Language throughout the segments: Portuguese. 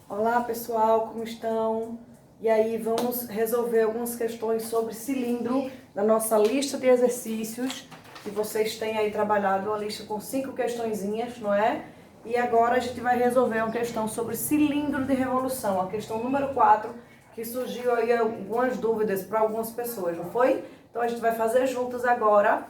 Olá pessoal, como estão? E aí vamos resolver algumas questões sobre cilindro da nossa lista de exercícios, que vocês têm aí trabalhado uma lista com 5 questõezinhas, não é? E agora a gente vai resolver uma questão sobre cilindro de revolução, a questão número 4, que surgiu aí algumas dúvidas para algumas pessoas, não foi? Então a gente vai fazer juntos agora,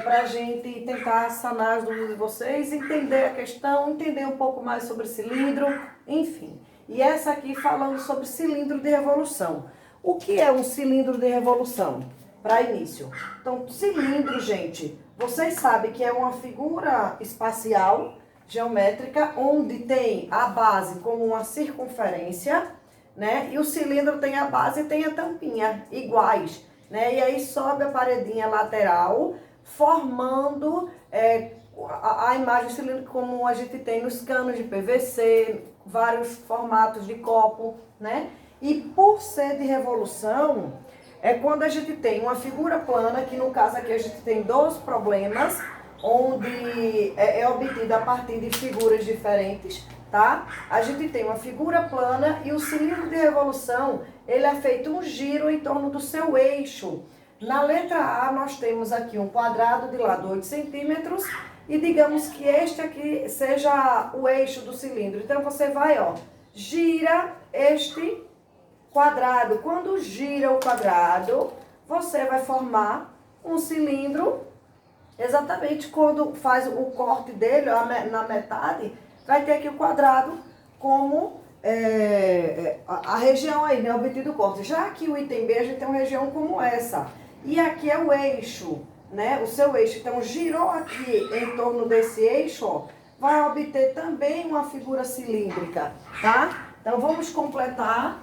para a gente tentar sanar as dúvidas de vocês, entender a questão, entender um pouco mais sobre cilindro, enfim. E essa aqui falando sobre cilindro de revolução. O que é um cilindro de revolução? Para início. Então, cilindro, gente, vocês sabem que é uma figura espacial, geométrica, onde tem a base como uma circunferência, né? E o cilindro tem a base e tem a tampinha, iguais, né? E aí sobe a paredinha lateral, formando a imagem cilíndrica como a gente tem nos canos de PVC, vários formatos de copo, né? E por ser de revolução, é quando a gente tem uma figura plana, que no caso aqui a gente tem dois problemas, onde é obtida a partir de figuras diferentes, tá? A gente tem uma figura plana e o cilindro de revolução, ele é feito um giro em torno do seu eixo. Na letra A, nós temos aqui um quadrado de lado 8 centímetros e digamos que este aqui seja o eixo do cilindro. Então, você vai, ó, gira este quadrado. Quando gira o quadrado, você vai formar um cilindro. Exatamente quando faz o corte dele, ó, na metade, vai ter aqui o quadrado como a região aí, né, obtido o corte. Já aqui o item B, a gente tem uma região como essa. E aqui é o eixo, né? O seu eixo. Então, girou aqui em torno desse eixo, ó, vai obter também uma figura cilíndrica, tá? Então, vamos completar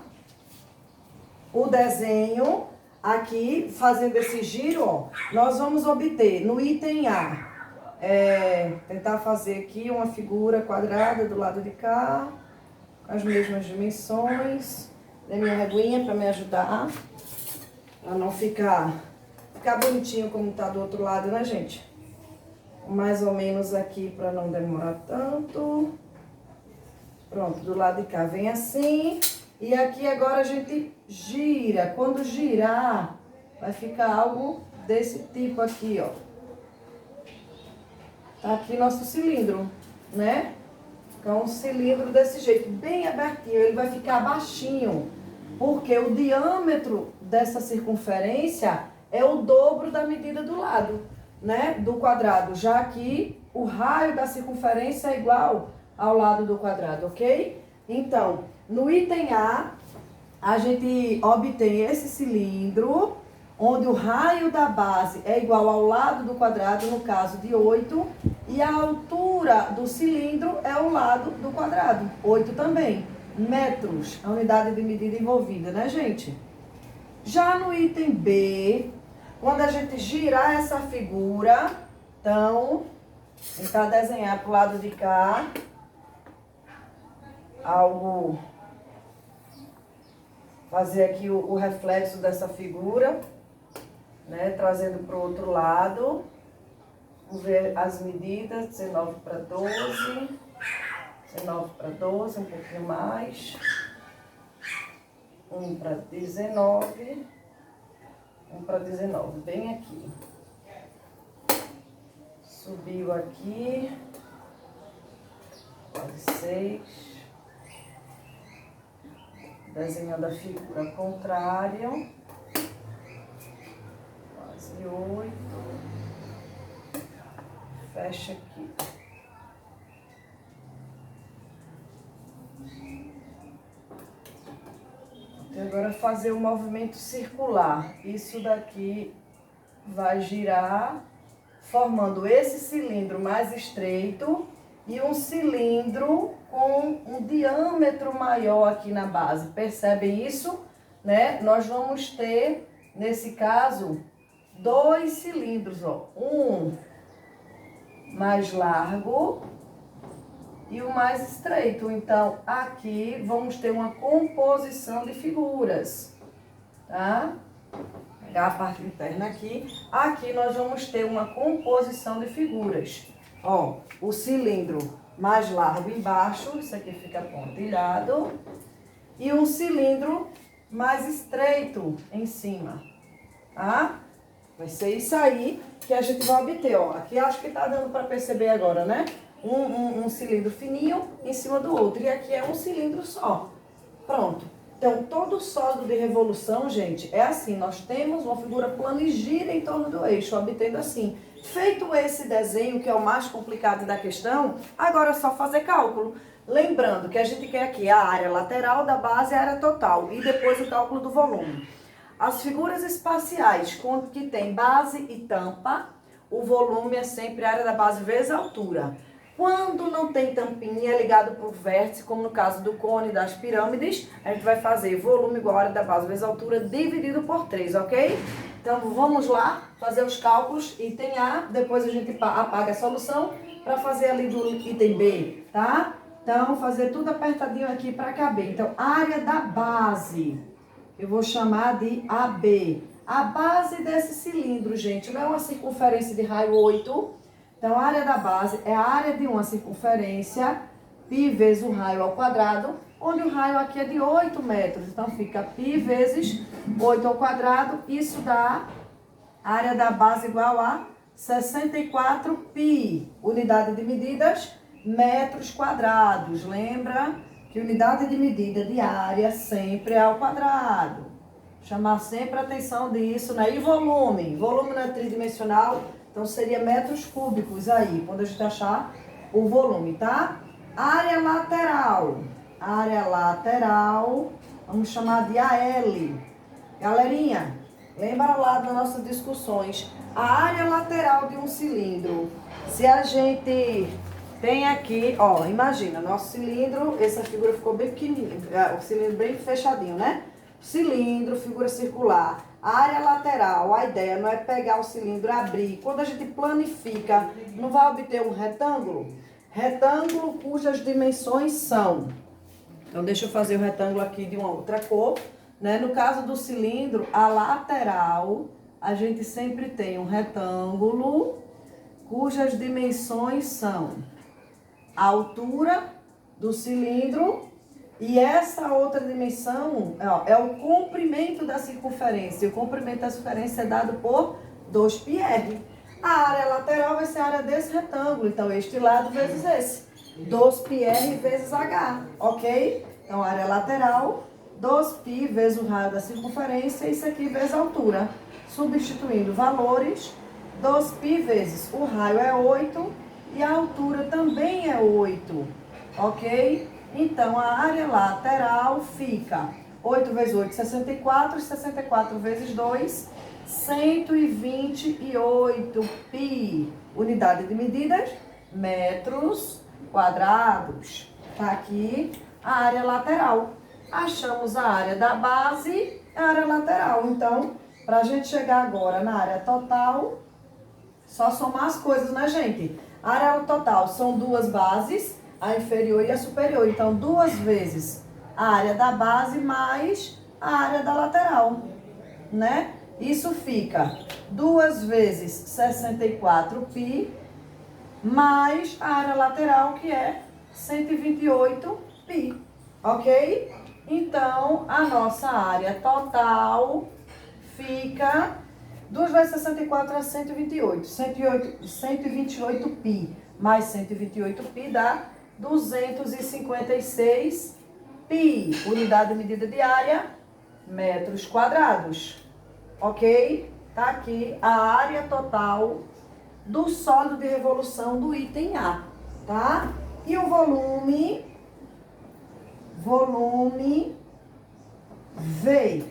o desenho aqui, fazendo esse giro, ó. Nós vamos obter no item A, tentar fazer aqui uma figura quadrada do lado de cá, com as mesmas dimensões. Dê minha reguinha para me ajudar, para não ficar bonitinho como tá do outro lado, né, gente? Mais ou menos aqui para não demorar tanto. Pronto, do lado de cá vem assim. E aqui agora a gente gira. Quando girar, vai ficar algo desse tipo aqui, ó. Tá aqui nosso cilindro, né? Então, um cilindro desse jeito, bem abertinho. Ele vai ficar baixinho, porque o diâmetro dessa circunferência é o dobro da medida do lado, né, do quadrado, já que o raio da circunferência é igual ao lado do quadrado, ok? Então, no item A, a gente obtém esse cilindro, onde o raio da base é igual ao lado do quadrado, no caso de 8, e a altura do cilindro é o lado do quadrado, 8 também, metros, a unidade de medida envolvida, né, gente? Já no item B, quando a gente girar essa figura, então, tentar desenhar para o lado de cá, algo, fazer aqui o reflexo dessa figura, né, trazendo para o outro lado. Vamos ver as medidas, 19 para 12, 19 para 12, um pouquinho mais, 1 para 19, 1 para 19, bem aqui. Subiu aqui, quase 6. Desenhando a figura contrária, quase 8. Fecha aqui. Então, agora fazer um movimento circular. Isso daqui vai girar, formando esse cilindro mais estreito e um cilindro com um diâmetro maior aqui na base. Percebem isso? Né? Nós vamos ter, nesse caso, dois cilindros, ó. Um mais largo e o mais estreito. Então, aqui vamos ter uma composição de figuras, tá? Vou pegar a parte interna aqui. Aqui nós vamos ter uma composição de figuras. Ó, o cilindro mais largo embaixo, isso aqui fica pontilhado, e um cilindro mais estreito em cima, tá? Vai ser isso aí que a gente vai obter, ó. Aqui acho que tá dando para perceber agora, né? Um cilindro fininho em cima do outro, e aqui é um cilindro só. Pronto. Então, todo sólido de revolução, gente, é assim. Nós temos uma figura plana e gira em torno do eixo, obtendo assim. Feito esse desenho, que é o mais complicado da questão, agora é só fazer cálculo. Lembrando que a gente quer aqui a área lateral da base e a área total, e depois o cálculo do volume. As figuras espaciais, que tem base e tampa, o volume é sempre a área da base vezes a altura. Quando não tem tampinha, é ligado por vértice, como no caso do cone e das pirâmides, a gente vai fazer volume igual a área da base vezes a altura dividido por 3, ok? Então vamos lá fazer os cálculos, item A, depois a gente apaga a solução para fazer ali do item B, tá? Então fazer tudo apertadinho aqui para caber. Então área da base, eu vou chamar de AB. A base desse cilindro, gente, não é uma circunferência de raio 8. Então, a área da base é a área de uma circunferência, π vezes o raio ao quadrado, onde o raio aqui é de 8 metros. Então, fica π vezes 8 ao quadrado. Isso dá a área da base igual a 64π. Unidade de medidas, metros quadrados. Lembra que unidade de medida de área sempre é ao quadrado. Chamar sempre a atenção disso, né? E volume? Volume não é tridimensional. Então, seria metros cúbicos aí, quando a gente achar o volume, tá? Área lateral, vamos chamar de AL. Galerinha, lembra lá das nossas discussões. A área lateral de um cilindro, se a gente tem aqui, ó, imagina, nosso cilindro, essa figura ficou bem pequenininha, o cilindro bem fechadinho, né? Cilindro, figura circular. A área lateral, a ideia não é pegar o cilindro, abrir. Quando a gente planifica, não vai obter um retângulo? Retângulo cujas dimensões são... Então, deixa eu fazer o retângulo aqui de uma outra cor, né? No caso do cilindro, a lateral, a gente sempre tem um retângulo cujas dimensões são a altura do cilindro. E essa outra dimensão é o comprimento da circunferência. O comprimento da circunferência é dado por 2πr. A área lateral vai ser a área desse retângulo. Então, este lado vezes esse. 2πr vezes h, ok? Então, área lateral, 2π vezes o raio da circunferência. Isso aqui vezes a altura. Substituindo valores, 2π vezes o raio é 8 e a altura também é 8, ok? Então, a área lateral fica 8 vezes 8, 64, 64 vezes 2, 128π. Unidade de medidas, metros quadrados. Tá aqui a área lateral. Achamos a área da base e a área lateral. Então, para a gente chegar agora na área total, só somar as coisas, né, gente? A área total são duas bases, a inferior e a superior. Então, 2 vezes a área da base mais a área da lateral, né? Isso fica 2 vezes 64π mais a área lateral, que é 128π, ok? Então, a nossa área total fica 2 vezes 64 é 128. 128π mais 128π dá 256π. Unidade de medida de área, metros quadrados. Ok? Tá aqui a área total do sólido de revolução do item A, tá? E o volume V.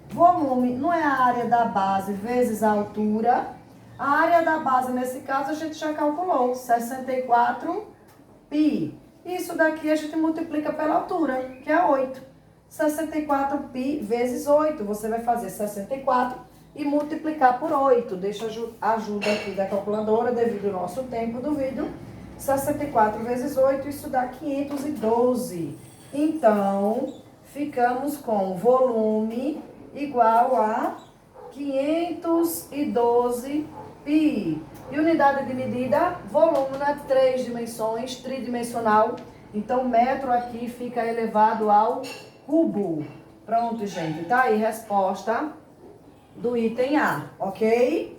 Volume não é a área da base vezes a altura. A área da base, nesse caso, a gente já calculou, 64π. Isso daqui a gente multiplica pela altura, que é 8. 64π vezes 8. Você vai fazer 64 e multiplicar por 8. Deixa a ajuda aqui da calculadora, devido ao nosso tempo do vídeo. 64 vezes 8, isso dá 512. Então, ficamos com volume igual a 512 pi. E unidade de medida, volume, né? 3 dimensões, tridimensional. Então, metro aqui fica elevado ao cubo. Pronto, gente. Tá aí, resposta do item A, ok?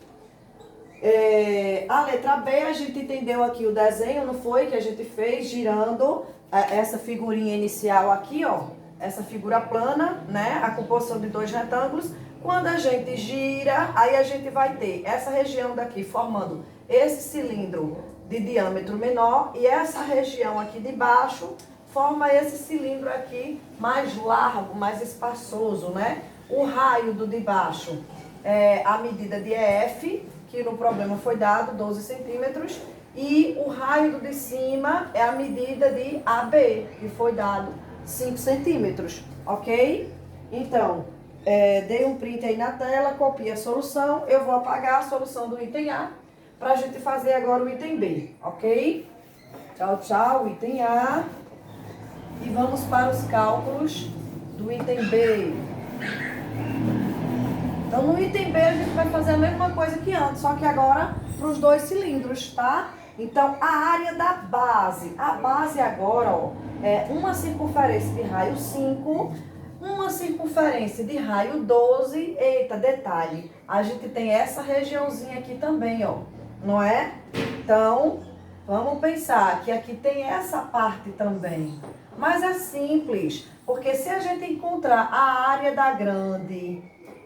A letra B, a gente entendeu aqui o desenho, não foi? Que a gente fez girando essa figurinha inicial aqui, ó. Essa figura plana, né? A composição de 2 retângulos. Quando a gente gira, aí a gente vai ter essa região daqui formando esse cilindro de diâmetro menor e essa região aqui de baixo forma esse cilindro aqui mais largo, mais espaçoso, né? O raio do de baixo é a medida de EF, que no problema foi dado, 12 centímetros, e o raio do de cima é a medida de AB, que foi dado 5 centímetros, ok? Então, dei um print aí na tela, copia a solução, eu vou apagar a solução do item A, para a gente fazer agora o item B, ok? Tchau, tchau, item A. E vamos para os cálculos do item B. Então, no item B, a gente vai fazer a mesma coisa que antes, só que agora para os 2 cilindros, tá? Então, a área da base. A base agora, ó, é uma circunferência de raio 5, uma circunferência de raio 12. Eita, detalhe, a gente tem essa regiãozinha aqui também, ó, não é? Então, vamos pensar que aqui tem essa parte também. Mas é simples, porque se a gente encontrar a área da grande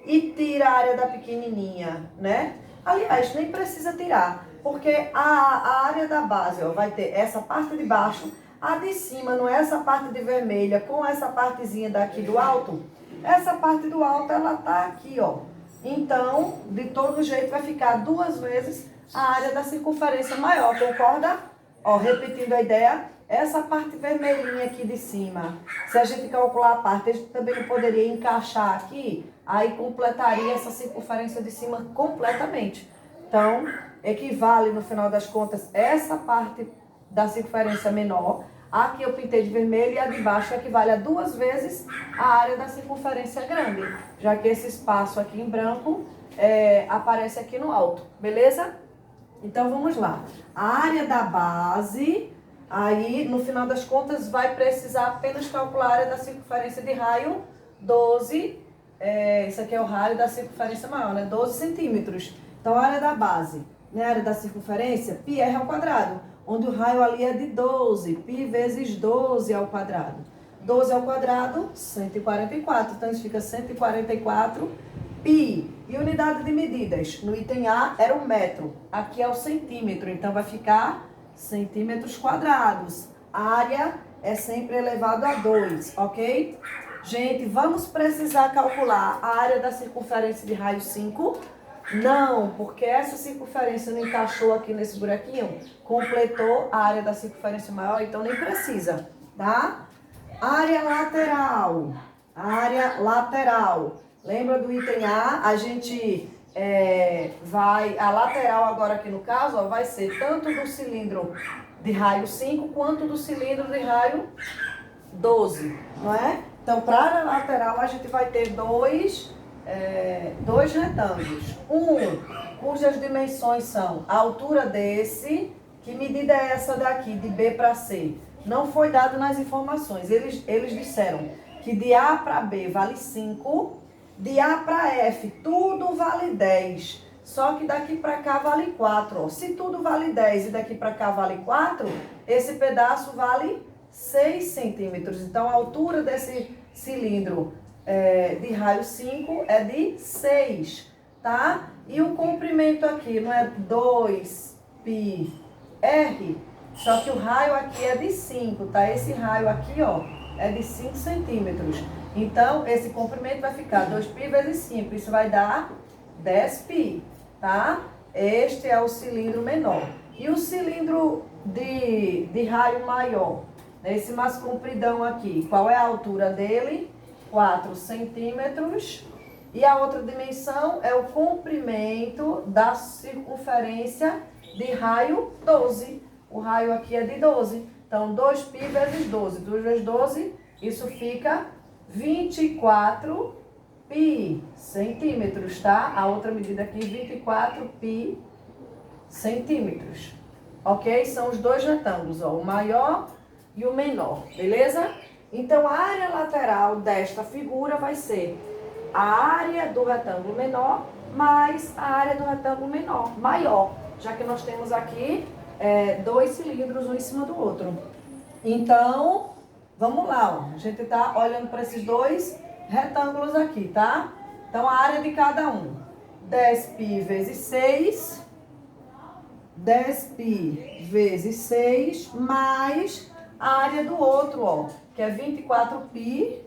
e tira a área da pequenininha, né? Aliás, nem precisa tirar, porque a área da base, ó, vai ter essa parte de baixo, a de cima, não é essa parte de vermelha, com essa partezinha daqui do alto. Essa parte do alto, ela tá aqui, ó. Então, de todo jeito, vai ficar 2 vezes a área da circunferência maior, concorda? Ó, repetindo a ideia, essa parte vermelhinha aqui de cima, se a gente calcular a parte, a gente também poderia encaixar aqui, aí completaria essa circunferência de cima completamente. Então, equivale, no final das contas, essa parte da circunferência menor, a que eu pintei de vermelho, e a de baixo equivale a 2 vezes a área da circunferência grande, já que esse espaço aqui em branco aparece aqui no alto, beleza? Então, vamos lá. A área da base, aí, no final das contas, vai precisar apenas calcular a área da circunferência de raio 12. Isso aqui é o raio da circunferência maior, né? 12 centímetros. Então, a área da base, né? A área da circunferência, πr ao quadrado, onde o raio ali é de 12. Π vezes 12 ao quadrado. 12 ao quadrado, 144. Então, isso fica 144 π. E unidade de medidas? No item A era o metro. Aqui é o centímetro. Então, vai ficar centímetros quadrados. A área é sempre elevado a 2, ok? Gente, vamos precisar calcular a área da circunferência de raio 5? Não, porque essa circunferência não encaixou aqui nesse buraquinho, completou a área da circunferência maior, então nem precisa, tá? Área lateral. Área lateral. Lembra do item A? A gente a lateral agora aqui no caso, ó, vai ser tanto do cilindro de raio 5 quanto do cilindro de raio 12, não é? Então, para a área lateral, a gente vai ter dois retângulos. Cujas dimensões são a altura desse, que medida é essa daqui, de B para C? Não foi dado nas informações. Eles disseram que de A para B vale 5, de A para F tudo vale 10. Só que daqui para cá vale 4. Ó. Se tudo vale 10 e daqui para cá vale 4, esse pedaço vale 6 centímetros. Então, a altura desse cilindro de raio 5 é de 6, tá? E o comprimento aqui não é 2πr, só que o raio aqui é de 5, tá? Esse raio aqui, ó, é de 5 centímetros. Então, esse comprimento vai ficar 2π vezes 5, isso vai dar 10π, tá? Este é o cilindro menor. E o cilindro de raio maior, esse mais compridão aqui, qual é a altura dele? 4 centímetros. E a outra dimensão é o comprimento da circunferência de raio 12. O raio aqui é de 12. Então, 2π vezes 12. 2 vezes 12, isso fica 24π centímetros, tá? A outra medida aqui, 24π centímetros. Ok? São os dois retângulos, ó, o maior e o menor, beleza? Então, a área lateral desta figura vai ser a área do retângulo menor mais a área do retângulo maior, já que nós temos aqui dois cilindros um em cima do outro. Então, vamos lá, ó. A gente tá olhando para esses dois retângulos aqui, tá? Então, a área de cada um, 10π vezes 6, 10π vezes 6, mais a área do outro, ó, que é 24π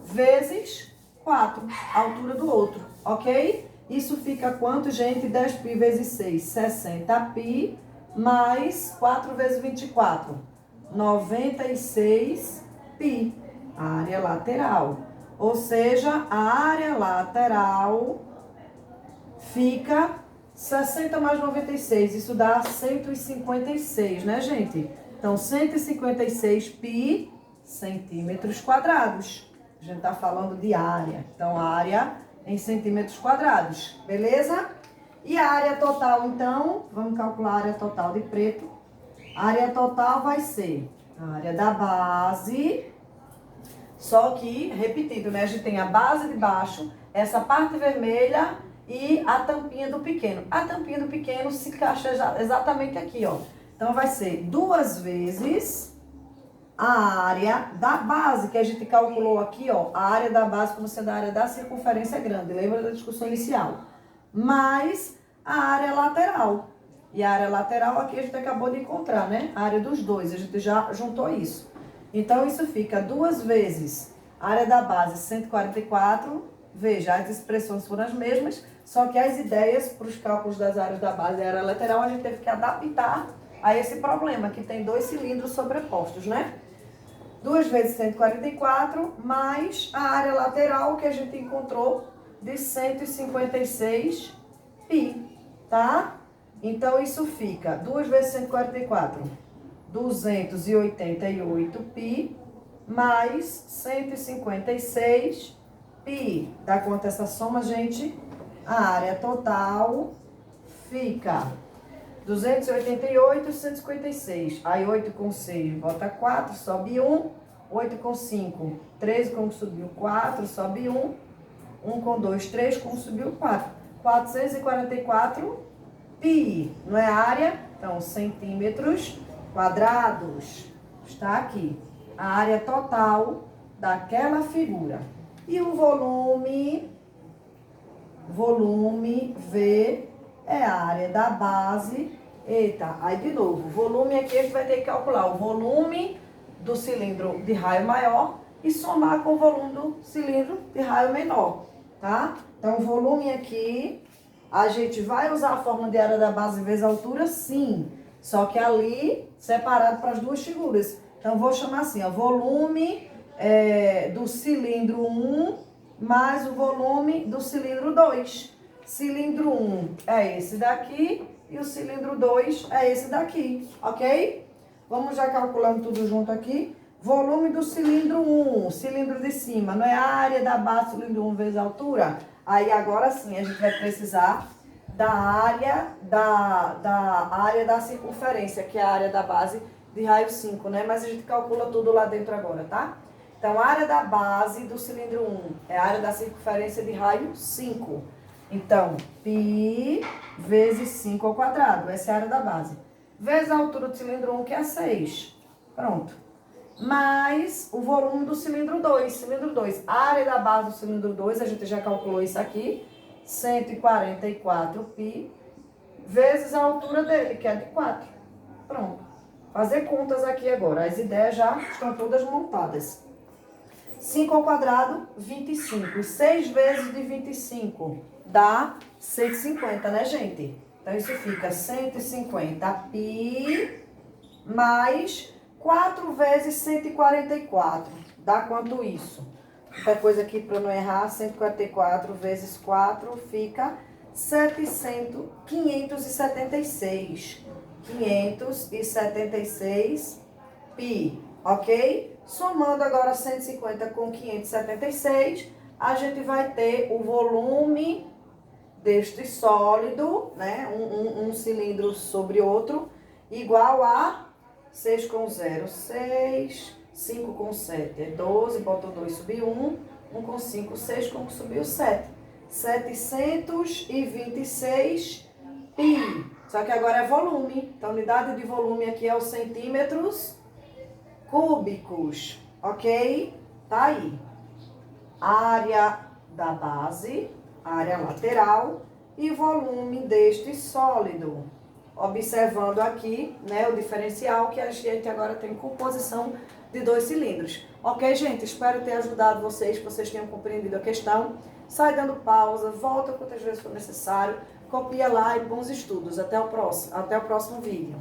vezes 4, a altura do outro, ok? Isso fica quanto, gente? 10π vezes 6, 60π, mais 4 vezes 24, 96π, a área lateral. Ou seja, a área lateral fica 60 mais 96, isso dá 156, né, gente? Então, 156π centímetros quadrados. A gente tá falando de área. Então, área em centímetros quadrados, beleza? E a área total, então, vamos calcular a área total de preto. A área total vai ser a área da base, só que, repetido, né? A gente tem a base de baixo, essa parte vermelha e a tampinha do pequeno. A tampinha do pequeno se encaixa exatamente aqui, ó. Então, vai ser 2 vezes a área da base, que a gente calculou aqui, ó, a área da base como sendo a área da circunferência grande, lembra da discussão inicial? Mais a área lateral. E a área lateral aqui a gente acabou de encontrar, né? A área dos dois, a gente já juntou isso. Então, isso fica 2 vezes a área da base, 144. Veja, as expressões foram as mesmas, só que as ideias para os cálculos das áreas da base e área lateral, a gente teve que adaptar a esse problema, que tem dois cilindros sobrepostos, né? 2 vezes 144, mais a área lateral que a gente encontrou de 156π, tá? Então, isso fica 2 vezes 144, 288π, mais 156π. Dá conta essa soma, gente? A área total fica 288 e 156. Aí 8 com 6, bota 4, sobe 1. 8 com 5, 13 com subiu 4, sobe 1. 1 com 2, 3 com subiu 4. 444π, não é área? Então, centímetros quadrados. Está aqui a área total daquela figura. E o volume V é a área da base. Eita, aí de novo, volume aqui a gente vai ter que calcular o volume do cilindro de raio maior e somar com o volume do cilindro de raio menor, tá? Então, o volume aqui, a gente vai usar a fórmula de área da base vezes a altura, sim. Só que ali, separado para as duas figuras. Então, vou chamar assim, ó, volume do cilindro 1 mais o volume do cilindro 2. Cilindro 1 é esse daqui e o cilindro 2 é esse daqui, ok? Vamos já calculando tudo junto aqui. Volume do cilindro 1, cilindro de cima, não é a área da base do cilindro 1 vezes a altura? Aí agora sim a gente vai precisar da área da circunferência, que é a área da base de raio 5, né? Mas a gente calcula tudo lá dentro agora, tá? Então, a área da base do cilindro 1 é a área da circunferência de raio 5. Então, π vezes 5 ao quadrado, essa é a área da base. Vezes a altura do cilindro 1, que é 6. Pronto. Mais o volume do cilindro 2. Cilindro 2, a área da base do cilindro 2, a gente já calculou isso aqui, 144π, vezes a altura dele, que é de 4. Pronto. Fazer contas aqui agora. As ideias já estão todas montadas. 5 ao quadrado, 25. 6 vezes de 25 dá 150, né, gente? Então, isso fica 150π mais 4 vezes 144. Dá quanto isso? Outra coisa aqui para não errar, 144 vezes 4 fica 576. 576π, ok? Somando agora 150 com 576, a gente vai ter o volume deste sólido, né? Um cilindro sobre outro, igual a 6 com 0, 6, 5 com 7 é 12, bota o 2, subiu 1, 1 com 5, 6, como subiu 7. 726 pi. Só que agora é volume. Então, a unidade de volume aqui é os centímetros cúbicos, ok? Tá aí. Área da base, área lateral e volume deste sólido. Observando aqui, né, o diferencial que a gente agora tem composição de 2 cilindros. Ok, gente? Espero ter ajudado vocês, que vocês tenham compreendido a questão. Sai dando pausa, volta quantas vezes for necessário, copia lá e bons estudos. Até o próximo vídeo.